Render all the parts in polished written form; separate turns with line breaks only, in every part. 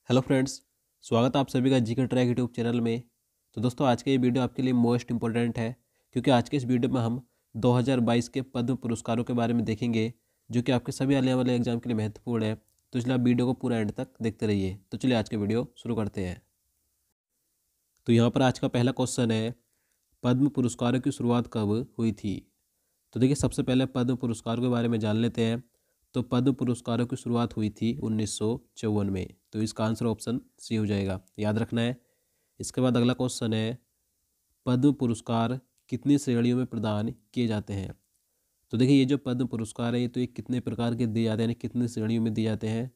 Hello friends, स्वागत है आप सभी का जीके ट्रैक यूट्यूब चैनल में। तो दोस्तों, आज का ये वीडियो आपके लिए मोस्ट इंपॉर्टेंट है क्योंकि आज के इस वीडियो में हम 2022 के पद्म पुरस्कारों के बारे में देखेंगे जो कि आपके सभी आने वाले एग्जाम के लिए महत्वपूर्ण है। तो इसलिए आप वीडियो को पूरा एंड तक देखते रहिए। तो चलिए आज का वीडियो शुरू करते हैं। तो यहाँ पर आज का पहला क्वेश्चन है, पद्म पुरस्कारों की शुरुआत कब हुई थी। तो देखिए, सबसे पहले पद्म पुरस्कारों के बारे में जान लेते हैं। तो पद्म पुरस्कारों की शुरुआत हुई थी 1954 में। तो इसका आंसर ऑप्शन सी हो जाएगा, याद रखना है। इसके बाद अगला क्वेश्चन है, पद्म पुरस्कार कितनी श्रेणियों में प्रदान किए जाते हैं। तो देखिए, ये जो पद्म पुरस्कार है ये तो ये कितने प्रकार के दिए जाते हैं, यानी कितनी श्रेणियों में दिए जाते हैं।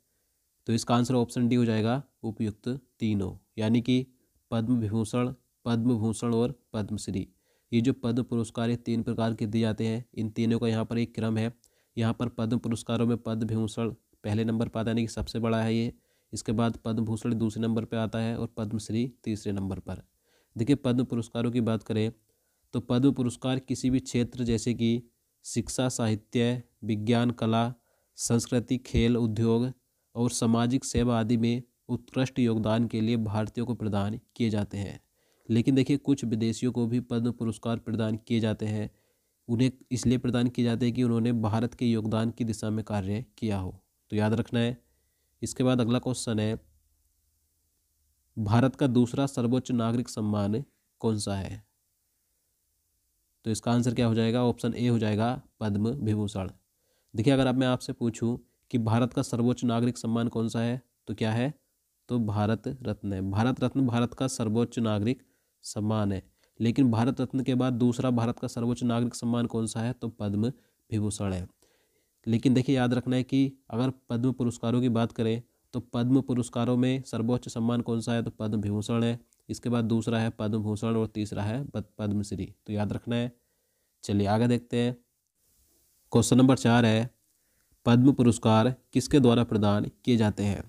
तो इसका आंसर ऑप्शन डी हो जाएगा, उपयुक्त तीनों, यानी कि पद्म विभूषण, पद्म भूषण और पद्मश्री। ये जो पद्म पुरस्कार ये तीन प्रकार के दिए जाते हैं, इन तीनों का यहाँ पर एक क्रम है। यहाँ पर पद्म पुरस्कारों में पद्म विभूषण पहले नंबर पर आता है, यानी कि सबसे बड़ा है ये। इसके बाद पद्म भूषण दूसरे नंबर पर आता है और पद्मश्री तीसरे नंबर पर। देखिए, पद्म पुरस्कारों की बात करें तो पद्म पुरस्कार किसी भी क्षेत्र जैसे कि शिक्षा, साहित्य, विज्ञान, कला, संस्कृति, खेल, उद्योग और सामाजिक सेवा आदि में उत्कृष्ट योगदान के लिए भारतीयों को प्रदान किए जाते हैं। लेकिन देखिए, कुछ विदेशियों को भी पद्म पुरस्कार प्रदान किए जाते हैं। उन्हें इसलिए प्रदान किए जाते हैं कि उन्होंने भारत के योगदान की दिशा में कार्य किया हो। तो याद रखना है। इसके बाद अगला क्वेश्चन है, भारत का दूसरा सर्वोच्च नागरिक सम्मान कौन सा है। तो इसका आंसर क्या हो जाएगा, ऑप्शन ए हो जाएगा, पद्म विभूषण। देखिए, अगर अब मैं आपसे पूछूं कि भारत का सर्वोच्च नागरिक सम्मान कौन सा है तो क्या है, तो भारत रत्न है। भारत रत्न भारत का सर्वोच्च नागरिक सम्मान है। लेकिन भारत रत्न के बाद दूसरा भारत का सर्वोच्च नागरिक सम्मान कौन सा है, तो पद्म विभूषण है। लेकिन देखिए, याद रखना है कि अगर पद्म पुरस्कारों की बात करें तो पद्म पुरस्कारों में सर्वोच्च सम्मान कौन सा है, तो पद्म विभूषण है। इसके बाद दूसरा है पद्म भूषण और तीसरा है पद्मश्री। तो याद रखना है। चलिए आगे देखते हैं। क्वेश्चन नंबर 4 है, पद्म पुरस्कार किसके द्वारा प्रदान किए जाते हैं।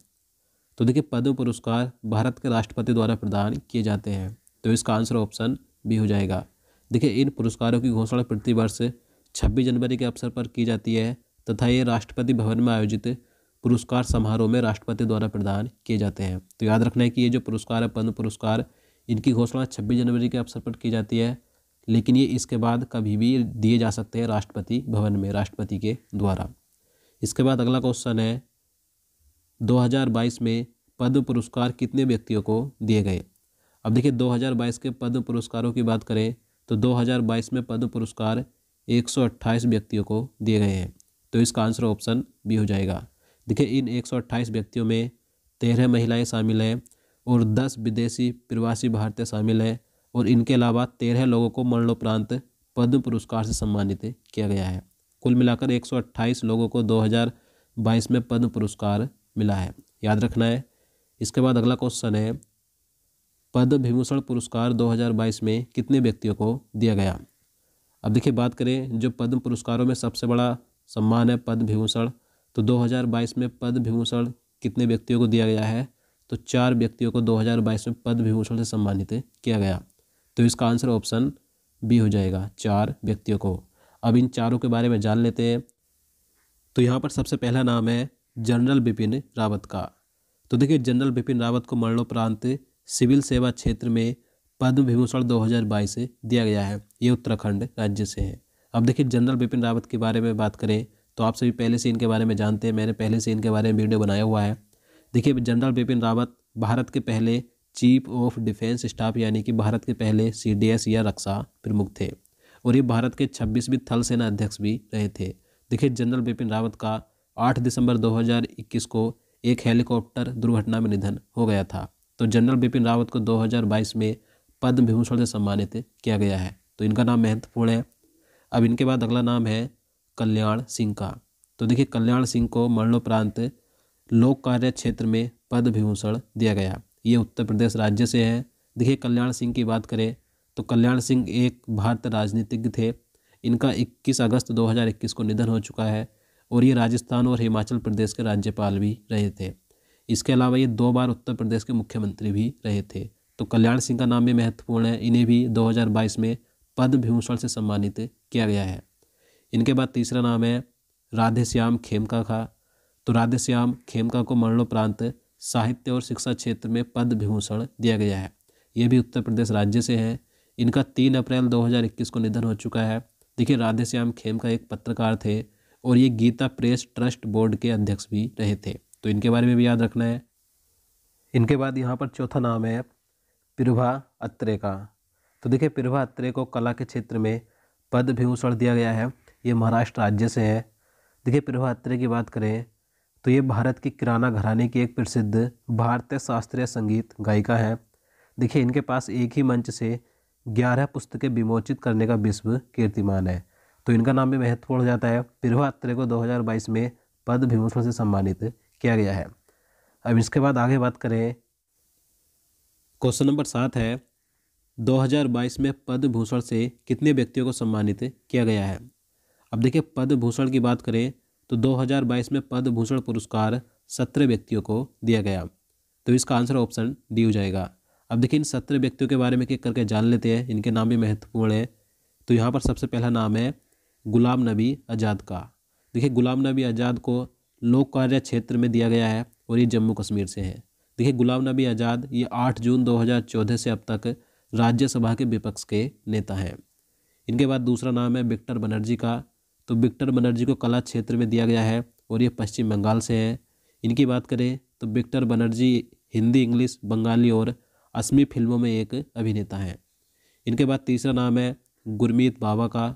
तो देखिए, पद्म पुरस्कार भारत के राष्ट्रपति द्वारा प्रदान किए जाते हैं। तो इसका आंसर ऑप्शन बी हो जाएगा। देखिए, इन पुरस्कारों की घोषणा प्रतिवर्ष 26 जनवरी के अवसर पर की जाती है तथा ये राष्ट्रपति भवन में आयोजित पुरस्कार समारोह में राष्ट्रपति द्वारा प्रदान किए जाते हैं। तो याद रखना है कि ये जो पुरस्कार है पद्म पुरस्कार, इनकी घोषणा 26 जनवरी के अवसर पर की जाती है, लेकिन ये इसके बाद कभी भी दिए जा सकते हैं राष्ट्रपति भवन में राष्ट्रपति के द्वारा। इसके बाद अगला क्वेश्चन है, 2022 में पद्म पुरस्कार कितने व्यक्तियों को दिए गए। अब देखिए, 2022 के पद्म पुरस्कारों की बात करें तो 2022 में पद्म पुरस्कार 128 व्यक्तियों को दिए गए हैं। तो इसका आंसर ऑप्शन बी हो जाएगा। देखिए, इन 128 व्यक्तियों में 13 महिलाएं शामिल हैं और 10 विदेशी प्रवासी भारतीय शामिल हैं और इनके अलावा 13 लोगों को मरणोपरांत पद्म पुरस्कार से सम्मानित किया गया है। कुल मिलाकर 128 लोगों को 2022 में पद्म पुरस्कार मिला है, याद रखना है। इसके बाद अगला क्वेश्चन है, पद्म विभूषण पुरस्कार 2022 में कितने व्यक्तियों को दिया गया। अब देखिए, बात करें जो पद्म पुरस्कारों में सबसे बड़ा सम्मान है पद्म विभूषण, तो 2022 में पद्म विभूषण कितने व्यक्तियों को दिया गया है, तो 4 व्यक्तियों को 2022 में पद्म विभूषण से सम्मानित किया गया। तो इसका आंसर ऑप्शन बी हो जाएगा, 4 व्यक्तियों को। अब इन चारों के बारे में जान लेते हैं। तो यहाँ पर सबसे पहला नाम है जनरल बिपिन रावत का। तो देखिए, जनरल बिपिन रावत को मरणोपरांत सिविल सेवा क्षेत्र में पद्म विभूषण 2022 दिया गया है। ये उत्तराखंड राज्य से है। अब देखिए, जनरल बिपिन रावत के बारे में बात करें तो आप सभी पहले से इनके बारे में जानते हैं, मैंने पहले से इनके बारे में वीडियो बनाया हुआ है। देखिए, जनरल बिपिन रावत भारत के पहले चीफ ऑफ डिफेंस स्टाफ, यानी कि भारत के पहले CDS या रक्षा प्रमुख थे और ये भारत के 26वीं थल सेना अध्यक्ष भी रहे थे। देखिए, जनरल बिपिन रावत का 8 दिसंबर 2021 को एक हेलीकॉप्टर दुर्घटना में निधन हो गया था। तो जनरल बिपिन रावत को 2022 में पद्म विभूषण से सम्मानित किया गया है। तो इनका नाम महत्वपूर्ण है। अब इनके बाद अगला नाम है कल्याण सिंह का। तो देखिए, कल्याण सिंह को मरणोपरांत लोक कार्य क्षेत्र में पद्म विभूषण दिया गया। ये उत्तर प्रदेश राज्य से है। देखिए, कल्याण सिंह की बात करें तो कल्याण सिंह एक भारतीय राजनीतिज्ञ थे। इनका 21 अगस्त 2021 को निधन हो चुका है और ये राजस्थान और हिमाचल प्रदेश के राज्यपाल भी रहे थे। इसके अलावा ये 2 बार उत्तर प्रदेश के मुख्यमंत्री भी रहे थे। तो कल्याण सिंह का नाम भी महत्वपूर्ण है। इन्हें भी 2022 में पद्म विभूषण से सम्मानित किया गया है। इनके बाद तीसरा नाम है राधेश्याम खेमका का। तो राधेश्याम खेमका को मरणोपरांत साहित्य और शिक्षा क्षेत्र में पद्म विभूषण दिया गया है। ये भी उत्तर प्रदेश राज्य से है। इनका 3 अप्रैल 2021 को निधन हो चुका है। देखिए राधेश्याम खेमका एक पत्रकार थे और ये गीता प्रेस ट्रस्ट बोर्ड के अध्यक्ष भी रहे थे, तो इनके बारे में भी याद रखना है। इनके बाद यहाँ पर चौथा नाम है प्रभा अत्रे का। तो देखिए प्रभा अत्रे को कला के क्षेत्र में पद्म विभूषण दिया गया है। ये महाराष्ट्र राज्य से है। देखिए प्रभा अत्रे की बात करें तो ये भारत की किराना घराने की एक प्रसिद्ध भारतीय शास्त्रीय संगीत गायिका है। देखिए इनके पास एक ही मंच से 11 पुस्तकें विमोचित करने का विश्व कीर्तिमान है, तो इनका नाम भी महत्वपूर्ण हो जाता है। प्रभा अत्रे को 2022 में पद्म विभूषण से सम्मानित किया गया है। अब इसके बाद आगे बात करें, क्वेश्चन नंबर 7 है 2022 में पद्म भूषण से कितने व्यक्तियों को सम्मानित किया गया है। अब देखिए पद्म भूषण की बात करें तो 2022 में पद्म भूषण पुरस्कार 17 व्यक्तियों को दिया गया, तो इसका आंसर ऑप्शन डी हो जाएगा। अब देखिए इन 17 व्यक्तियों के बारे में एक करके जान लेते हैं, इनके नाम भी महत्वपूर्ण है। तो यहाँ पर सबसे पहला नाम है गुलाम नबी आज़ाद का। देखिए गुलाम नबी आज़ाद को लोक कार्य क्षेत्र में दिया गया है और ये जम्मू कश्मीर से है। देखिए गुलाम नबी आज़ाद ये 8 जून 2014 से अब तक राज्यसभा के विपक्ष के नेता हैं। इनके बाद दूसरा नाम है विक्टर बनर्जी का। तो विक्टर बनर्जी को कला क्षेत्र में दिया गया है और ये पश्चिम बंगाल से है। इनकी बात करें तो विक्टर बनर्जी हिंदी, इंग्लिश, बंगाली और असमी फिल्मों में एक अभिनेता हैं। इनके बाद तीसरा नाम है गुरमीत बाबा का।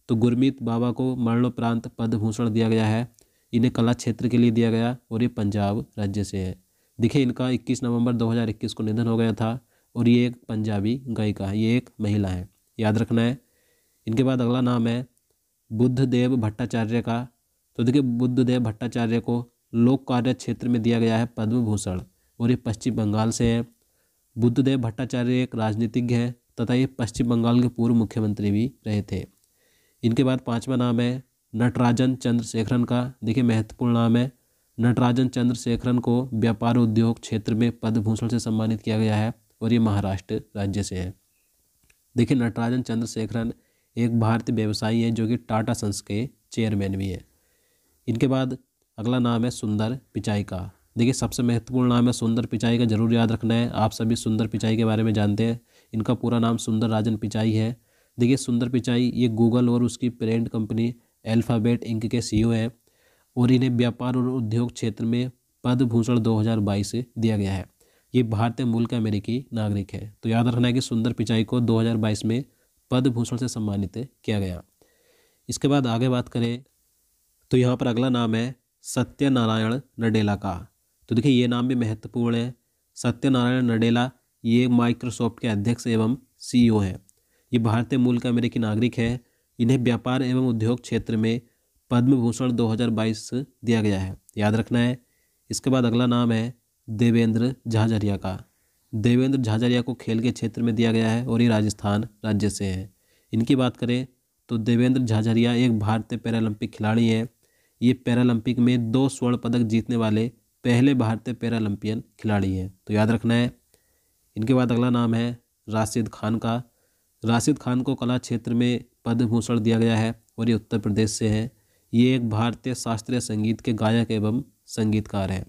तो गुरमीत बाबा को मरणोपरांत पद्म भूषण दिया गया है। इन्हें कला क्षेत्र के लिए दिया गया और ये पंजाब राज्य से है। देखिए इनका 21 नवंबर 2021 को निधन हो गया था और ये एक पंजाबी गायिका है, ये एक महिला है, याद रखना है। इनके बाद अगला नाम है बुद्धदेव भट्टाचार्य का। तो देखिए बुद्धदेव भट्टाचार्य को लोक कार्य क्षेत्र में दिया गया है पद्म भूषण और ये पश्चिम बंगाल से है। बुद्धदेव भट्टाचार्य एक राजनीतिज्ञ है तथा ये पश्चिम बंगाल के पूर्व मुख्यमंत्री भी रहे थे। इनके बाद पांचवा नाम है नटराजन चंद्रशेखरन का। देखिए महत्वपूर्ण नाम है। नटराजन चंद्रशेखरन को व्यापार उद्योग क्षेत्र में पद्म भूषण से सम्मानित किया गया है और ये महाराष्ट्र राज्य से है। देखिए नटराजन चंद्रशेखरन एक भारतीय व्यवसायी है जो कि टाटा सन्स के चेयरमैन भी है। इनके बाद अगला नाम है सुंदर पिचाई का। देखिए सबसे महत्वपूर्ण नाम है सुंदर पिचाई का, जरूर याद रखना है। आप सभी सुंदर पिचाई के बारे में जानते हैं। इनका पूरा नाम सुंदर राजन पिचाई है। देखिए सुंदर पिचाई ये गूगल और उसकी पेरेंट कंपनी अल्फाबेट इंक के CEO हैं और इन्हें व्यापार और उद्योग क्षेत्र में पद्म भूषण 2022 दिया गया है। ये भारतीय मूल के अमेरिकी नागरिक है, तो याद रखना है कि सुंदर पिचाई को 2022 में पद्म भूषण से सम्मानित किया गया। इसके बाद आगे बात करें तो यहाँ पर अगला नाम है सत्यनारायण नडेला का। तो देखिए ये नाम भी महत्वपूर्ण है। सत्यनारायण नडेला ये माइक्रोसॉफ्ट के अध्यक्ष एवं CEO हैं। ये भारतीय मूल के अमेरिकी नागरिक है। इन्हें व्यापार एवं उद्योग क्षेत्र में पद्म भूषण 2022 दिया गया है, याद रखना है। इसके बाद अगला नाम है देवेंद्र झाझरिया का। देवेंद्र झाझरिया को खेल के क्षेत्र में दिया गया है और ये राजस्थान राज्य से है। इनकी बात करें तो देवेंद्र झाझरिया एक भारतीय पैरालंपिक खिलाड़ी हैं। ये पैरालंपिक में 2 स्वर्ण पदक जीतने वाले पहले भारतीय पैरालंपियन खिलाड़ी हैं, तो याद रखना है। इनके बाद अगला नाम है राशिद खान का। राशिद खान को कला क्षेत्र में पद्म भूषण दिया गया है और ये उत्तर प्रदेश से है। ये एक भारतीय शास्त्रीय संगीत के गायक एवं संगीतकार हैं।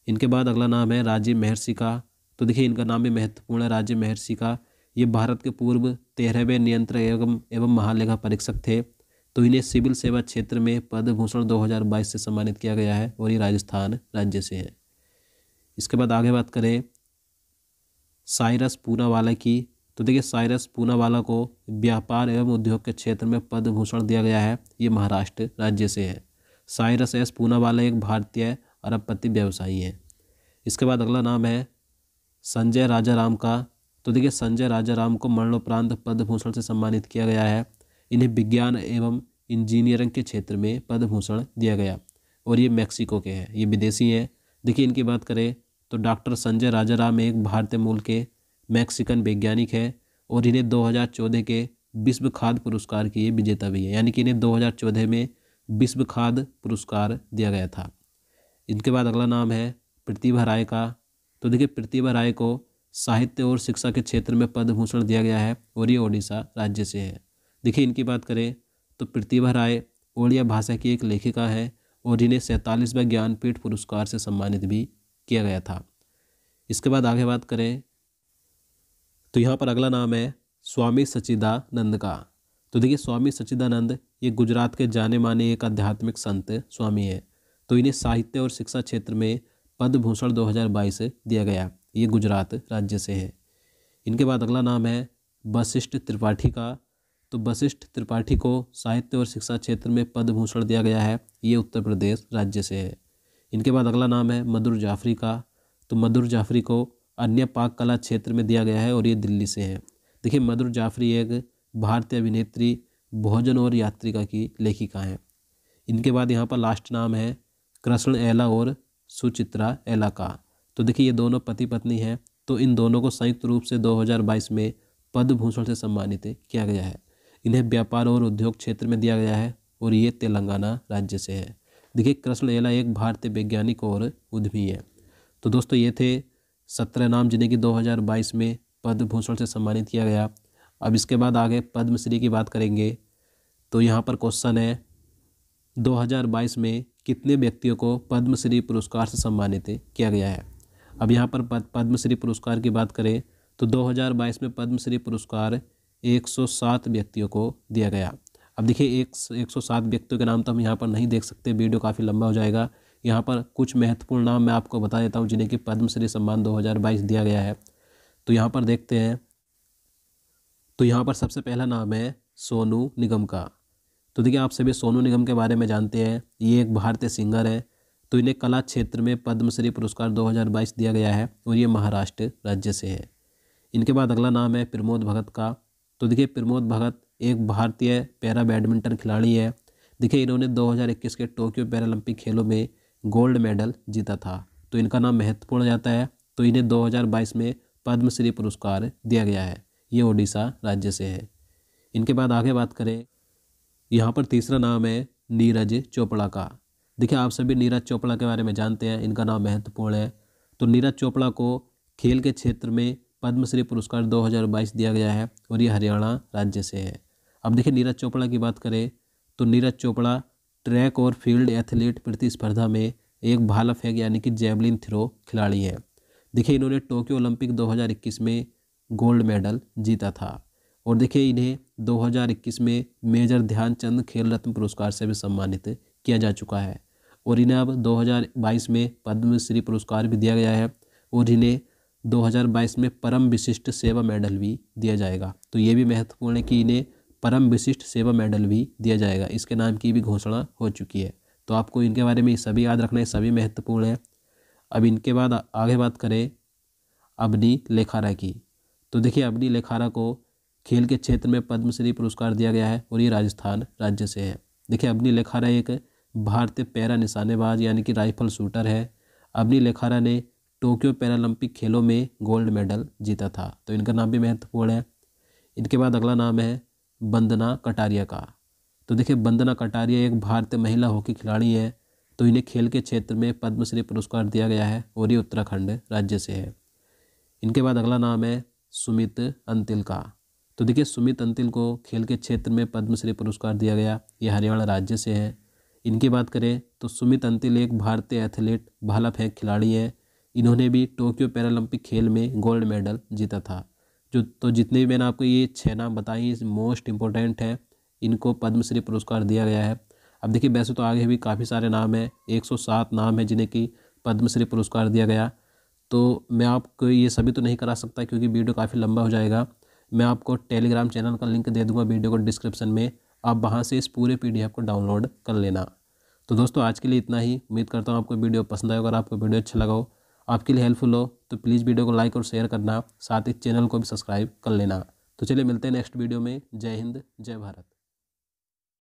इनके बाद अगला नाम है राजीव महर्षि का। तो देखिए इनका नाम भी महत्वपूर्ण है, राजीव महर्षि का। ये भारत के पूर्व 13वें नियंत्रक एवं महालेखा परीक्षक थे। तो इन्हें सिविल सेवा क्षेत्र में पद्म भूषण 2022 से सम्मानित किया गया है और ये राजस्थान राज्य से है। इसके बाद आगे बात करें साइरस पूनावाला की। तो देखिए साइरस पूनावाला को व्यापार एवं उद्योग के क्षेत्र में पद्म भूषण दिया गया है। ये महाराष्ट्र राज्य से है। साइरस एस पूनावाला एक भारतीय अरबपति व्यवसायी है। इसके बाद अगला नाम है संजय राजाराम का। तो देखिए संजय राजाराम को मरणोपरांत पद्म भूषण से सम्मानित किया गया है। इन्हें विज्ञान एवं इंजीनियरिंग के क्षेत्र में पद्म भूषण दिया गया और ये मैक्सिको के हैं, ये विदेशी हैं। देखिए इनकी बात करें तो डॉक्टर संजय राजाराम एक भारतीय मूल के मैक्सिकन वैज्ञानिक है और इन्हें 2014 के विश्व खाद्य पुरस्कार की ये विजेता भी है, यानी कि इन्हें 2014 में विश्व खाद्य पुरस्कार दिया गया था। इनके बाद अगला नाम है प्रतिभा राय का। तो देखिए प्रतिभा राय को साहित्य और शिक्षा के क्षेत्र में पद्म भूषण दिया गया है और ये ओडिशा राज्य से है। देखिए इनकी बात करें तो प्रतिभा राय ओडिया भाषा की एक लेखिका है और इन्हें 47वें ज्ञानपीठ पुरस्कार से सम्मानित भी किया गया था। इसके बाद आगे बात करें तो यहाँ पर अगला नाम है स्वामी सच्चिदानंद का। तो देखिए स्वामी सच्चिदानंद ये गुजरात के जाने माने एक आध्यात्मिक संत स्वामी है। तो इन्हें साहित्य और शिक्षा क्षेत्र में पद्म भूषण 2022 दिया गया। ये गुजरात राज्य से है। इनके बाद अगला नाम है वशिष्ठ त्रिपाठी का। तो वशिष्ठ त्रिपाठी को साहित्य और शिक्षा क्षेत्र में पद्म भूषण दिया गया है। ये उत्तर प्रदेश राज्य से है। इनके बाद अगला नाम है मधुर जाफरी का। तो मधुर जाफरी को अन्य पाक कला क्षेत्र में दिया गया है और ये दिल्ली से है। देखिए मधुर जाफरी एक भारतीय अभिनेत्री, भोजन और यात्रिका की लेखिका हैं। इनके बाद यहाँ पर लास्ट नाम है कृष्ण एला और सुचित्रा एला का। तो देखिए ये दोनों पति पत्नी हैं। तो इन दोनों को संयुक्त रूप से 2022 में पद्म भूषण से सम्मानित किया गया है। इन्हें व्यापार और उद्योग क्षेत्र में दिया गया है और ये तेलंगाना राज्य से है। देखिए कृष्ण एला एक भारतीय वैज्ञानिक और उद्यमी है। तो दोस्तों ये थे 17 नाम जिन्हें कि 2022 में पद्म भूषण से सम्मानित किया गया। अब इसके बाद आगे पद्मश्री की बात करेंगे। तो यहाँ पर क्वेश्चन है 2022 में कितने व्यक्तियों को पद्मश्री पुरस्कार से सम्मानित किया गया है। अब यहाँ पर पद्मश्री पुरस्कार की बात करें तो 2022 में पद्मश्री पुरस्कार 107 व्यक्तियों को दिया गया। अब देखिए 107 व्यक्तियों के नाम तो हम यहाँ पर नहीं देख सकते, वीडियो काफ़ी लंबा हो जाएगा। यहाँ पर कुछ महत्वपूर्ण नाम मैं आपको बता देता हूँ जिन्हें कि पद्मश्री सम्मान 2022 दिया गया है। तो यहाँ पर देखते हैं। तो यहाँ पर सबसे पहला नाम है सोनू निगम का। तो देखिए आप सभी सोनू निगम के बारे में जानते हैं। ये एक भारतीय सिंगर है। तो इन्हें कला क्षेत्र में पद्मश्री पुरस्कार 2022 दिया गया है और ये महाराष्ट्र राज्य से है। इनके बाद अगला नाम है प्रमोद भगत का। तो देखिए प्रमोद भगत एक भारतीय पैरा बैडमिंटन खिलाड़ी है। देखिए इन्होंने 2021 के टोक्यो पैरालंपिक खेलों में गोल्ड मेडल जीता था। तो इनका नाम महत्वपूर्ण जाता है। तो इन्हें 2022 में पद्मश्री पुरस्कार दिया गया है। ये ओडिशा राज्य से है। इनके बाद आगे बात करें, यहाँ पर तीसरा नाम है नीरज चोपड़ा का। देखिए आप सभी नीरज चोपड़ा के बारे में जानते हैं। इनका नाम महत्वपूर्ण है। तो नीरज चोपड़ा को खेल के क्षेत्र में पद्मश्री पुरस्कार 2022 दिया गया है और ये हरियाणा राज्य से है। अब देखिए नीरज चोपड़ा की बात करें तो नीरज चोपड़ा ट्रैक और फील्ड एथलीट प्रतिस्पर्धा में एक भाला फेंक यानी कि जैवलिन थ्रो खिलाड़ी है। देखिए इन्होंने टोक्यो ओलंपिक 2021 में गोल्ड मेडल जीता था। और देखिए इन्हें 2021 में मेजर ध्यानचंद खेल रत्न पुरस्कार से भी सम्मानित किया जा चुका है और इन्हें अब 2022 में पद्मश्री पुरस्कार भी दिया गया है और इन्हें 2022 में परम विशिष्ट सेवा मेडल भी दिया जाएगा। तो ये भी महत्वपूर्ण है कि इन्हें परम विशिष्ट सेवा मेडल भी दिया जाएगा। इसके नाम की भी घोषणा हो चुकी है। तो आपको इनके बारे में सभी याद रखना है, सभी महत्वपूर्ण है। अब इनके बाद आगे बात करें अबनी लेखारा की। तो देखिए अबनी लेखारा को खेल के क्षेत्र में पद्मश्री पुरस्कार दिया गया है और ये राजस्थान राज्य से है। देखिए अबनी लेखारा एक भारतीय पैरा निशानेबाज यानी कि राइफल शूटर है। अबनी लेखारा ने टोक्यो पैरालंपिक खेलों में गोल्ड मेडल जीता था। तो इनका नाम भी महत्वपूर्ण है। इनके बाद अगला नाम है वंदना कटारिया का। तो देखिए वंदना कटारिया एक भारतीय महिला हॉकी खिलाड़ी है। तो इन्हें खेल के क्षेत्र में पद्मश्री पुरस्कार दिया गया है और ये उत्तराखंड राज्य से है। इनके बाद अगला नाम है सुमित अंतिल का। तो देखिए सुमित अंतिल को खेल के क्षेत्र में पद्मश्री पुरस्कार दिया गया। ये हरियाणा राज्य से है। इनकी बात करें तो सुमित अंतिल एक भारतीय एथलीट भाला फेंक खिलाड़ी है। इन्होंने भी टोक्यो पैरालंपिक खेल में गोल्ड मेडल जीता था। तो जितने भी मैंने आपको ये 6 नाम बताए मोस्ट इम्पोर्टेंट है, इनको पद्मश्री पुरस्कार दिया गया है। अब देखिए वैसे तो आगे भी काफ़ी सारे नाम हैं, 107 नाम है जिन्हें कि पद्मश्री पुरस्कार दिया गया। तो मैं आपको ये सभी तो नहीं करा सकता क्योंकि वीडियो काफ़ी लंबा हो जाएगा। मैं आपको टेलीग्राम चैनल का लिंक दे दूंगा वीडियो को डिस्क्रिप्शन में, आप वहां से इस पूरे PDF को डाउनलोड कर लेना। तो दोस्तों आज के लिए इतना ही। उम्मीद करता हूँ आपको वीडियो पसंद आए। अगर आपको वीडियो अच्छा लगा हो, आपके लिए हेल्पफुल हो, तो प्लीज़ वीडियो को लाइक और शेयर करना, साथ ही चैनल को भी सब्सक्राइब कर लेना। तो चलिए मिलते हैं नेक्स्ट वीडियो में। जय हिंद, जय भारत।